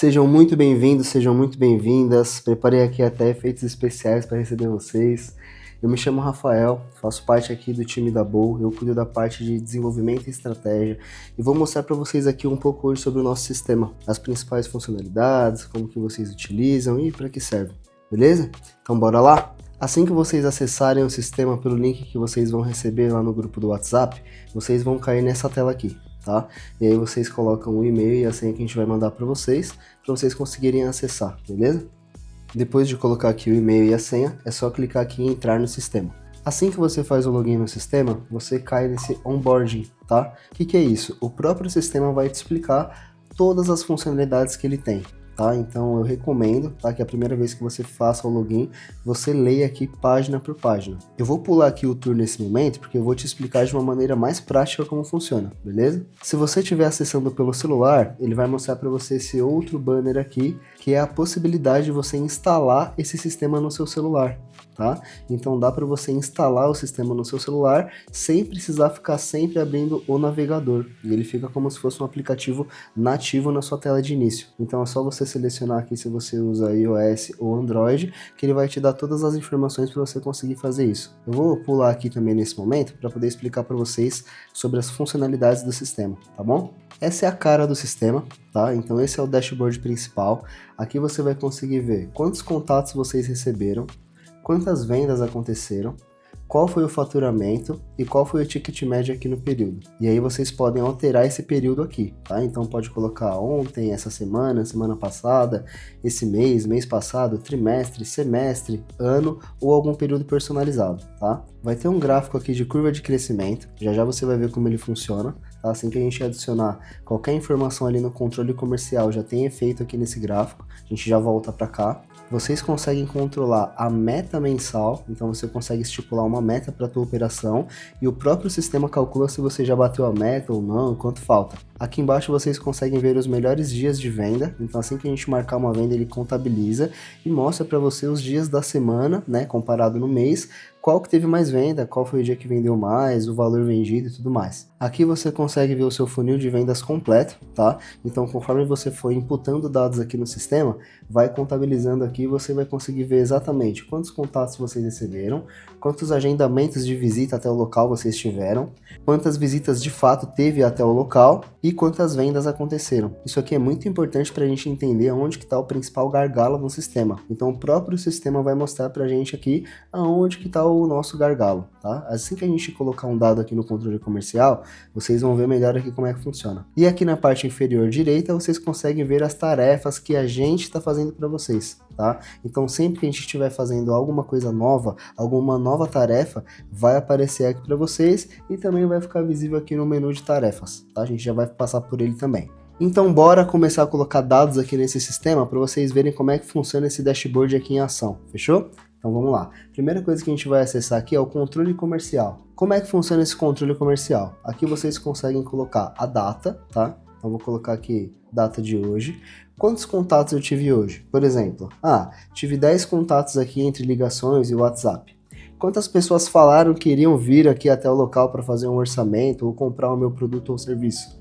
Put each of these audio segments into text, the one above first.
Sejam muito bem-vindos, sejam muito bem-vindas. Preparei aqui até efeitos especiais para receber vocês. Eu me chamo Rafael, faço parte aqui do time da Bow, eu cuido da parte de desenvolvimento e estratégia e vou mostrar para vocês aqui um pouco hoje sobre o nosso sistema, as principais funcionalidades, como que vocês utilizam e para que serve, beleza? Então bora lá? Assim que vocês acessarem o sistema pelo link que vocês vão receber lá no grupo do WhatsApp, vocês vão cair nessa tela aqui, tá? E aí vocês colocam o e-mail e a senha que a gente vai mandar para vocês conseguirem acessar, beleza? Depois de colocar aqui o e-mail e a senha, é só clicar aqui em entrar no sistema. Assim que você faz o login no sistema, você cai nesse onboarding, tá? O que é isso? O próprio sistema vai te explicar todas as funcionalidades que ele tem. Tá? Então eu recomendo, tá, que a primeira vez que você faça o login, você leia aqui página por página. Eu vou pular aqui o tour nesse momento, porque eu vou te explicar de uma maneira mais prática como funciona, beleza? Se você estiver acessando pelo celular, ele vai mostrar para você esse outro banner aqui, que é a possibilidade de você instalar esse sistema no seu celular. Tá? Então dá para você instalar o sistema no seu celular sem precisar ficar sempre abrindo o navegador, e ele fica como se fosse um aplicativo nativo na sua tela de início. Então é só você selecionar aqui se você usa iOS ou Android, que ele vai te dar todas as informações para você conseguir fazer isso. Eu vou pular aqui também nesse momento para poder explicar para vocês sobre as funcionalidades do sistema, tá bom? Essa é a cara do sistema, tá? Então esse é o dashboard principal. Aqui você vai conseguir ver quantos contatos vocês receberam, quantas vendas aconteceram, qual foi o faturamento e qual foi o ticket médio aqui no período. E aí vocês podem alterar esse período aqui, tá? Então pode colocar ontem, essa semana, semana passada, esse mês, mês passado, trimestre, semestre, ano ou algum período personalizado, tá? Vai ter um gráfico aqui de curva de crescimento, já já você vai ver como ele funciona, tá? Assim que a gente adicionar qualquer informação ali no controle comercial, já tem efeito aqui nesse gráfico, a gente já volta para cá. Vocês conseguem controlar a meta mensal, então você consegue estipular uma meta para a tua operação e o próprio sistema calcula se você já bateu a meta ou não, quanto falta. Aqui embaixo vocês conseguem ver os melhores dias de venda, então assim que a gente marcar uma venda ele contabiliza e mostra para você os dias da semana, né, comparado no mês, qual que teve mais venda, qual foi o dia que vendeu mais, o valor vendido e tudo mais. Aqui você consegue ver o seu funil de vendas completo, tá? Então conforme você for inputando dados aqui no sistema, vai contabilizando aqui e você vai conseguir ver exatamente quantos contatos vocês receberam, quantos agendamentos de visita até o local vocês tiveram, quantas visitas de fato teve até o local e quantas vendas aconteceram. Isso aqui é muito importante para a gente entender onde que está o principal gargalo no sistema. Então o próprio sistema vai mostrar para a gente aqui aonde que está o nosso gargalo, tá? Assim que a gente colocar um dado aqui no controle comercial, vocês vão ver melhor aqui como é que funciona. E aqui na parte inferior direita, vocês conseguem ver as tarefas que a gente está fazendo para vocês, tá? Então sempre que a gente estiver fazendo alguma coisa nova, alguma nova tarefa, vai aparecer aqui para vocês e também vai ficar visível aqui no menu de tarefas, tá? A gente já vai passar por ele também. Então bora começar a colocar dados aqui nesse sistema para vocês verem como é que funciona esse dashboard aqui em ação, fechou? Então vamos lá. Primeira coisa que a gente vai acessar aqui é o controle comercial. Como é que funciona esse controle comercial? Aqui vocês conseguem colocar a data, tá? Então vou colocar aqui data de hoje. Quantos contatos eu tive hoje? Por exemplo, tive 10 contatos aqui entre ligações e WhatsApp. Quantas pessoas falaram que iriam vir aqui até o local para fazer um orçamento ou comprar o meu produto ou serviço?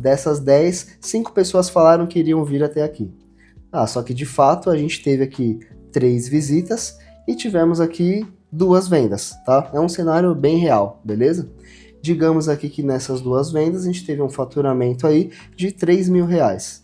Dessas 10, 5 pessoas falaram que iriam vir até aqui. Só que de fato a gente teve aqui 3 visitas e tivemos aqui 2 vendas, tá? É um cenário bem real, beleza? Digamos aqui que nessas 2 vendas a gente teve um faturamento aí de R$3.000.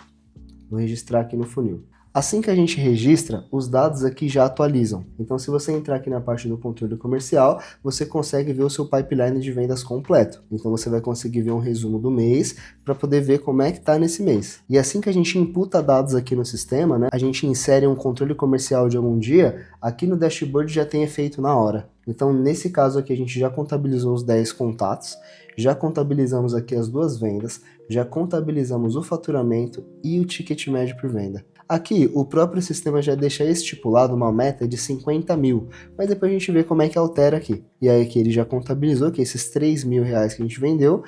Vou registrar aqui no funil. Assim que a gente registra, os dados aqui já atualizam. Então se você entrar aqui na parte do controle comercial, você consegue ver o seu pipeline de vendas completo. Então você vai conseguir ver um resumo do mês para poder ver como é que está nesse mês. E assim que a gente imputa dados aqui no sistema, né, a gente insere um controle comercial de algum dia, aqui no dashboard já tem efeito na hora. Então nesse caso aqui a gente já contabilizou os 10 contatos, já contabilizamos aqui as 2 vendas, já contabilizamos o faturamento e o ticket médio por venda. Aqui, o próprio sistema já deixa estipulado uma meta de 50 mil, mas depois a gente vê como é que altera aqui. E aí aqui ele já contabilizou que esses R$3.000 que a gente vendeu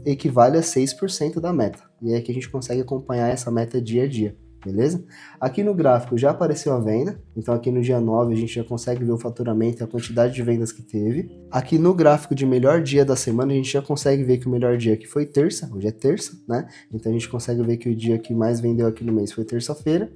equivale a 6% da meta. E aí que a gente consegue acompanhar essa meta dia a dia. beleza? Aqui no gráfico já apareceu a venda, então aqui no dia 9 a gente já consegue ver o faturamento e a quantidade de vendas que teve. Aqui no gráfico de melhor dia da semana a gente já consegue ver que o melhor dia aqui foi terça, hoje é terça, né? Então a gente consegue ver que o dia que mais vendeu aqui no mês foi terça-feira.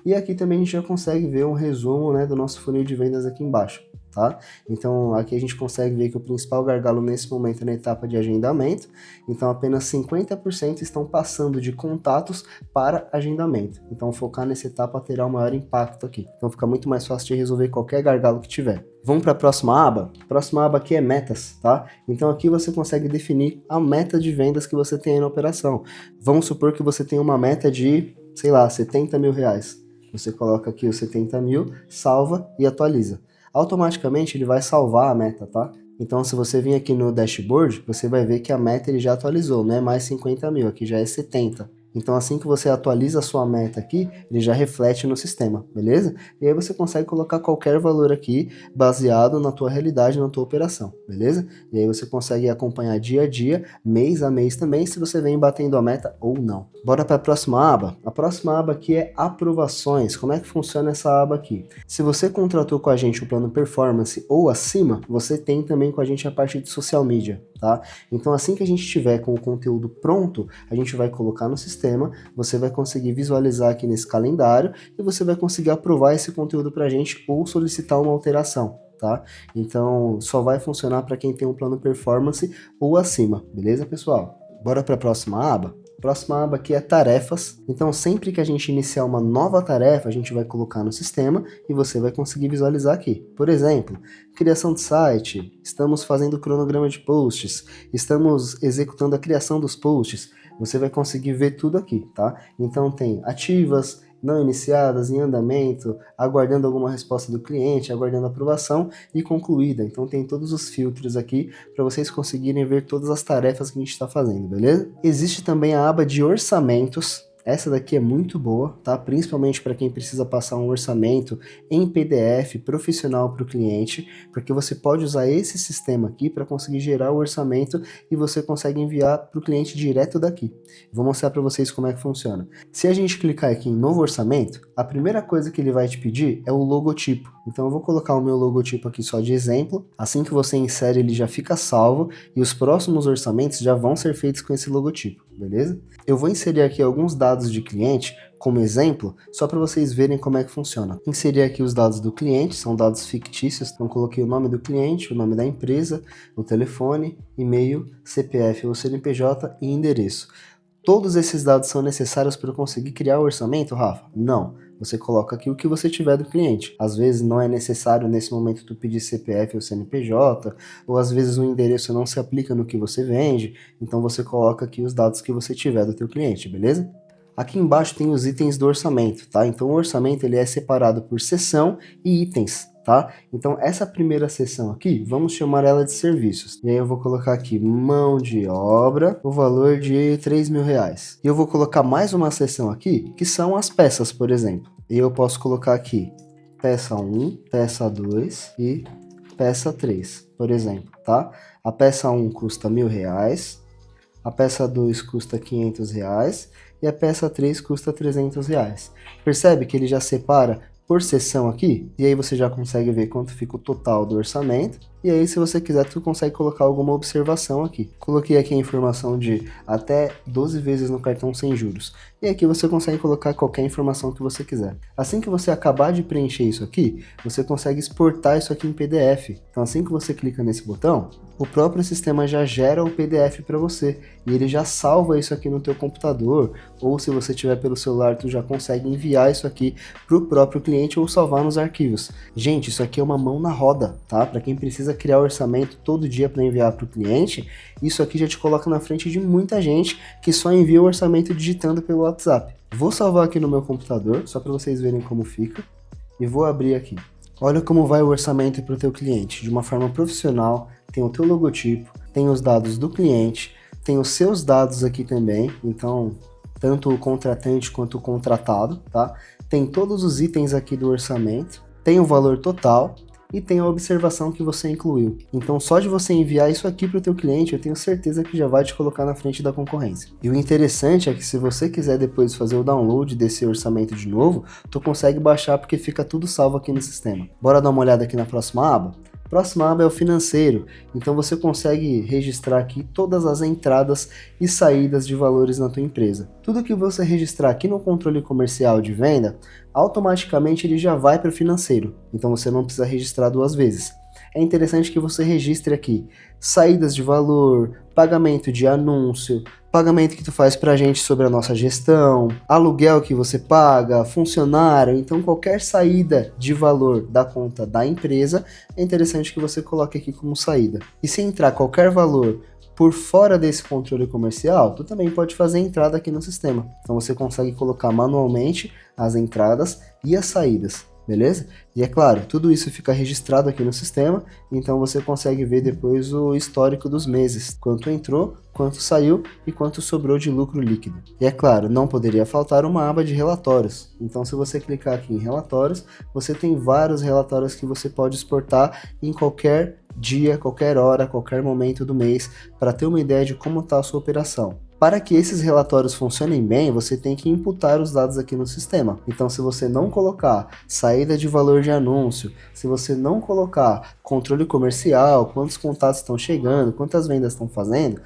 E aqui também a gente já consegue ver um resumo, né, do nosso funil de vendas aqui embaixo. Tá? Então aqui a gente consegue ver que o principal gargalo nesse momento é na etapa de agendamento, então apenas 50% estão passando de contatos para agendamento, então focar nessa etapa terá o maior impacto aqui, então fica muito mais fácil de resolver qualquer gargalo que tiver. Vamos para a próxima aba? A próxima aba aqui é metas, tá? Então aqui você consegue definir a meta de vendas que você tem aí na operação. Vamos supor que você tem uma meta de, sei lá, 70 mil reais. Você coloca aqui os 70 mil, salva e atualiza. Automaticamente ele vai salvar a meta, tá? Então se você vir aqui no dashboard, você vai ver que a meta ele já atualizou, não é mais 50 mil, aqui já é 70. Então assim que você atualiza a sua meta aqui, ele já reflete no sistema, beleza? E aí você consegue colocar qualquer valor aqui, baseado na tua realidade, na tua operação, beleza? E aí você consegue acompanhar dia a dia, mês a mês também, se você vem batendo a meta ou não. Bora para a próxima aba? A próxima aba aqui é aprovações. Como é que funciona essa aba aqui? Se você contratou com a gente o plano performance ou acima, você tem também com a gente a parte de social media, tá? Então assim que a gente tiver com o conteúdo pronto, a gente vai colocar no sistema, você vai conseguir visualizar aqui nesse calendário e você vai conseguir aprovar esse conteúdo para a gente ou solicitar uma alteração. Tá? Então só vai funcionar para quem tem um plano performance ou acima, beleza, pessoal? Bora para a próxima aba? A próxima aba aqui é tarefas, então sempre que a gente iniciar uma nova tarefa, a gente vai colocar no sistema e você vai conseguir visualizar aqui. Por exemplo, criação de site, estamos fazendo cronograma de posts, estamos executando a criação dos posts, você vai conseguir ver tudo aqui, tá? Então tem ativas, não iniciadas, em andamento, aguardando alguma resposta do cliente, aguardando aprovação e concluída. Então tem todos os filtros aqui para vocês conseguirem ver todas as tarefas que a gente está fazendo, beleza? Existe também a aba de orçamentos. Essa daqui é muito boa, tá? Principalmente para quem precisa passar um orçamento em PDF profissional para o cliente, porque você pode usar esse sistema aqui para conseguir gerar o orçamento e você consegue enviar para o cliente direto daqui. Vou mostrar para vocês como é que funciona. Se a gente clicar aqui em novo orçamento, a primeira coisa que ele vai te pedir é o logotipo. Então eu vou colocar o meu logotipo aqui só de exemplo. Assim que você insere, ele já fica salvo e os próximos orçamentos já vão ser feitos com esse logotipo, beleza? Eu vou inserir aqui alguns dados de cliente como exemplo, só para vocês verem como é que funciona. Inserir aqui os dados do cliente, são dados fictícios, então coloquei o nome do cliente, o nome da empresa, o telefone, e-mail, CPF ou CNPJ e endereço. Todos esses dados são necessários para eu conseguir criar o orçamento, Rafa? Não. Você coloca aqui o que você tiver do cliente. Às vezes não é necessário nesse momento tu pedir CPF ou CNPJ, ou às vezes o endereço não se aplica no que você vende, então você coloca aqui os dados que você tiver do teu cliente, beleza? Aqui embaixo tem os itens do orçamento, tá? Então o orçamento ele é separado por seção e itens, tá? Então essa primeira seção aqui, vamos chamar ela de serviços. E aí eu vou colocar aqui mão de obra, o valor de 3 mil reais. E eu vou colocar mais uma seção aqui, que são as peças, por exemplo. E eu posso colocar aqui peça 1, peça 2 e peça 3, por exemplo, tá? A peça 1 custa R$1.000, a peça 2 custa R$500 e a peça 3 custa R$300. Percebe que ele já separa por seção aqui, e aí você já consegue ver quanto fica o total do orçamento, e aí se você quiser tu consegue colocar alguma observação aqui. Coloquei aqui a informação de até 12 vezes no cartão sem juros, e aqui você consegue colocar qualquer informação que você quiser. Assim que você acabar de preencher isso aqui, você consegue exportar isso aqui em PDF. Então assim que você clica nesse botão, o próprio sistema já gera o PDF para você, e ele já salva isso aqui no teu computador, ou se você tiver pelo celular, tu já consegue enviar isso aqui para o próprio cliente ou salvar nos arquivos. Gente, isso aqui é uma mão na roda, tá? Para quem precisa criar orçamento todo dia para enviar para o cliente, isso aqui já te coloca na frente de muita gente que só envia o orçamento digitando pelo WhatsApp. Vou salvar aqui no meu computador, só para vocês verem como fica, e vou abrir aqui. Olha como vai o orçamento para o teu cliente, de uma forma profissional, tem o teu logotipo, tem os dados do cliente, tem os seus dados aqui também, então tanto o contratante quanto o contratado, tá? Tem todos os itens aqui do orçamento, tem o valor total, e tem a observação que você incluiu. Então só de você enviar isso aqui para o teu cliente, eu tenho certeza que já vai te colocar na frente da concorrência. E o interessante é que se você quiser depois fazer o download desse orçamento de novo, tu consegue baixar porque fica tudo salvo aqui no sistema. Bora dar uma olhada aqui na próxima aba? Próxima aba é o financeiro, então você consegue registrar aqui todas as entradas e saídas de valores na tua empresa. Tudo que você registrar aqui no controle comercial de venda, automaticamente ele já vai para o financeiro, então você não precisa registrar duas vezes. É interessante que você registre aqui saídas de valor, pagamento de anúncio, pagamento que tu faz pra gente sobre a nossa gestão, aluguel que você paga, funcionário, então qualquer saída de valor da conta da empresa, é interessante que você coloque aqui como saída. E se entrar qualquer valor por fora desse controle comercial, tu também pode fazer entrada aqui no sistema. Então você consegue colocar manualmente as entradas e as saídas. Beleza? E é claro, tudo isso fica registrado aqui no sistema, então você consegue ver depois o histórico dos meses, quanto entrou, quanto saiu e quanto sobrou de lucro líquido. E é claro, não poderia faltar uma aba de relatórios. Então se você clicar aqui em relatórios, você tem vários relatórios que você pode exportar em qualquer dia, qualquer hora, qualquer momento do mês, para ter uma ideia de como está a sua operação. Para que esses relatórios funcionem bem, você tem que imputar os dados aqui no sistema. Então, se você não colocar saída de valor de anúncio, se você não colocar controle comercial, quantos contatos estão chegando, quantas vendas estão fazendo,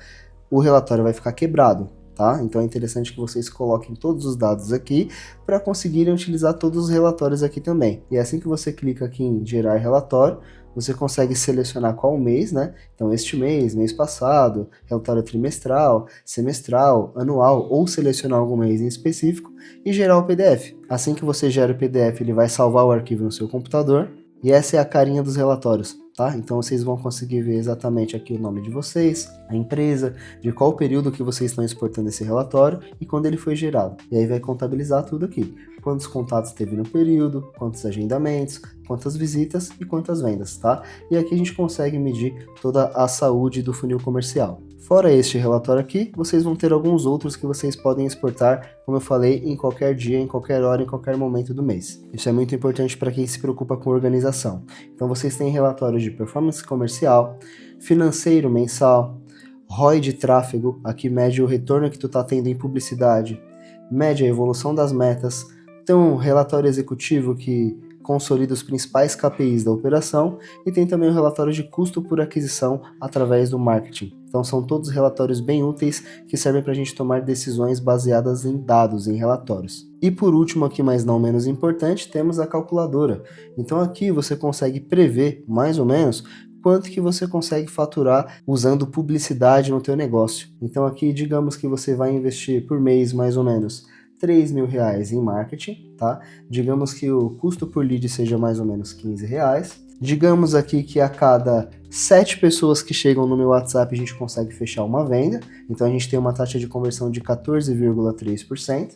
o relatório vai ficar quebrado, tá? Então é interessante que vocês coloquem todos os dados aqui para conseguirem utilizar todos os relatórios aqui também. E assim que você clica aqui em gerar relatório, você consegue selecionar qual mês, né? Então este mês, mês passado, relatório trimestral, semestral, anual, ou selecionar algum mês em específico e gerar o PDF. Assim que você gera o PDF, ele vai salvar o arquivo no seu computador e essa é a carinha dos relatórios, tá? Então vocês vão conseguir ver exatamente aqui o nome de vocês, a empresa, de qual período que vocês estão exportando esse relatório e quando ele foi gerado. E aí vai contabilizar tudo aqui. Quantos contatos teve no período, quantos agendamentos, quantas visitas e quantas vendas, tá? E aqui a gente consegue medir toda a saúde do funil comercial. Fora este relatório aqui, vocês vão ter alguns outros que vocês podem exportar, como eu falei, em qualquer dia, em qualquer hora, em qualquer momento do mês. Isso é muito importante para quem se preocupa com organização. Então vocês têm relatórios de performance comercial, financeiro mensal, ROI de tráfego, aqui mede o retorno que tu está tendo em publicidade, mede a evolução das metas, tem um relatório executivo que consolida os principais KPIs da operação e tem também o relatório de custo por aquisição através do marketing. Então são todos relatórios bem úteis que servem para a gente tomar decisões baseadas em dados, em relatórios. E por último aqui, mas não menos importante, temos a calculadora. Então aqui você consegue prever mais ou menos quanto que você consegue faturar usando publicidade no teu negócio. Então aqui digamos que você vai investir por mês mais ou menos R$3.000 em marketing, tá? Digamos que o custo por lead seja mais ou menos R$15. Digamos aqui que a cada 7 pessoas que chegam no meu WhatsApp a gente consegue fechar uma venda, então a gente tem uma taxa de conversão de 14,3%.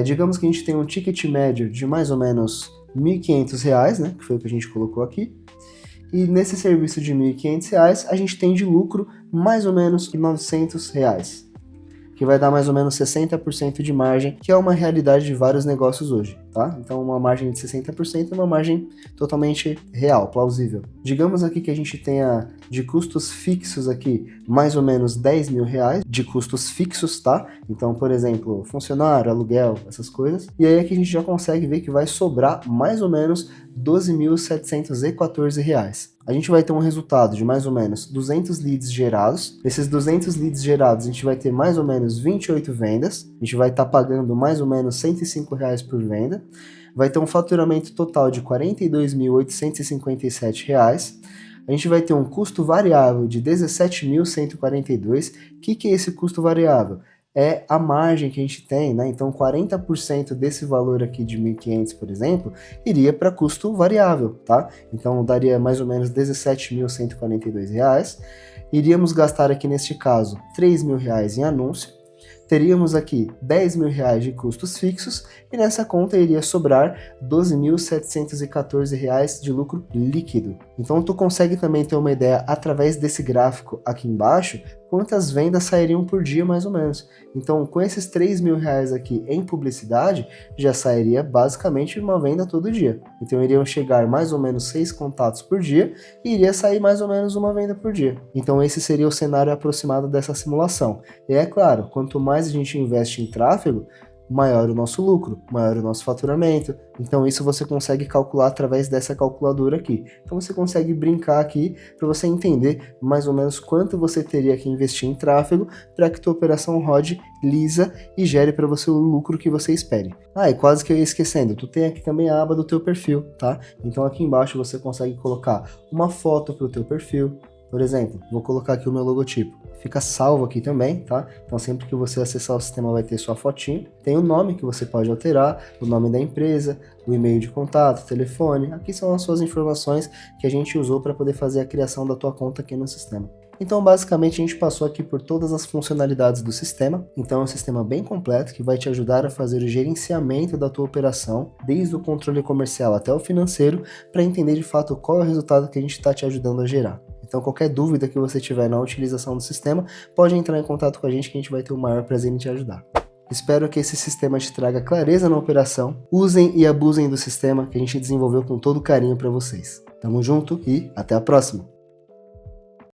Digamos que a gente tem um ticket médio de mais ou menos R$1.500, né? Que foi o que a gente colocou aqui. E nesse serviço de R$1.500 a gente tem de lucro mais ou menos R$900. Que vai dar mais ou menos 60% de margem, que é uma realidade de vários negócios hoje, tá? Então uma margem de 60% é uma margem totalmente real, plausível. Digamos aqui que a gente tenha de custos fixos aqui mais ou menos R$10.000 de custos fixos, tá? Então, por exemplo, funcionário, aluguel, essas coisas. E aí aqui a gente já consegue ver que vai sobrar mais ou menos R$12.714. A gente vai ter um resultado de mais ou menos 200 leads gerados. Esses 200 leads gerados, a gente vai ter mais ou menos 28 vendas. A gente vai estar pagando mais ou menos R$105 por venda. Vai ter um faturamento total de R$42.857. A gente vai ter um custo variável de R$17.142. O que é esse custo variável? É a margem que a gente tem, né? Então 40% desse valor aqui de 1.500, por exemplo, iria para custo variável, tá? Então daria mais ou menos R$17.142. Iríamos gastar aqui neste caso R$3.000 em anúncio. Teríamos aqui R$10.000 de custos fixos e nessa conta iria sobrar R$12.714 de lucro líquido. Então tu consegue também ter uma ideia através desse gráfico aqui embaixo quantas vendas sairiam por dia mais ou menos. Então, com esses R$ 3.000 aqui em publicidade, já sairia basicamente uma venda todo dia. Então, iriam chegar mais ou menos 6 contatos por dia e iria sair mais ou menos uma venda por dia. Então, esse seria o cenário aproximado dessa simulação. E é claro, quanto mais a gente investe em tráfego, maior o nosso lucro, maior o nosso faturamento. Então isso você consegue calcular através dessa calculadora aqui. Então você consegue brincar aqui para você entender mais ou menos quanto você teria que investir em tráfego para que tua operação rode lisa e gere para você o lucro que você espere. E quase que eu ia esquecendo, tu tem aqui também a aba do teu perfil, tá? Então aqui embaixo você consegue colocar uma foto para o teu perfil. Por exemplo, vou colocar aqui o meu logotipo. Fica salvo aqui também, tá? Então sempre que você acessar o sistema vai ter sua fotinho. Tem o nome que você pode alterar, o nome da empresa, o e-mail de contato, o telefone. Aqui são as suas informações que a gente usou para poder fazer a criação da tua conta aqui no sistema. Então basicamente a gente passou aqui por todas as funcionalidades do sistema. Então é um sistema bem completo que vai te ajudar a fazer o gerenciamento da tua operação, desde o controle comercial até o financeiro, para entender de fato qual é o resultado que a gente está te ajudando a gerar. Então qualquer dúvida que você tiver na utilização do sistema, pode entrar em contato com a gente que a gente vai ter o maior prazer em te ajudar. Espero que esse sistema te traga clareza na operação. Usem e abusem do sistema que a gente desenvolveu com todo carinho para vocês. Tamo junto e até a próxima!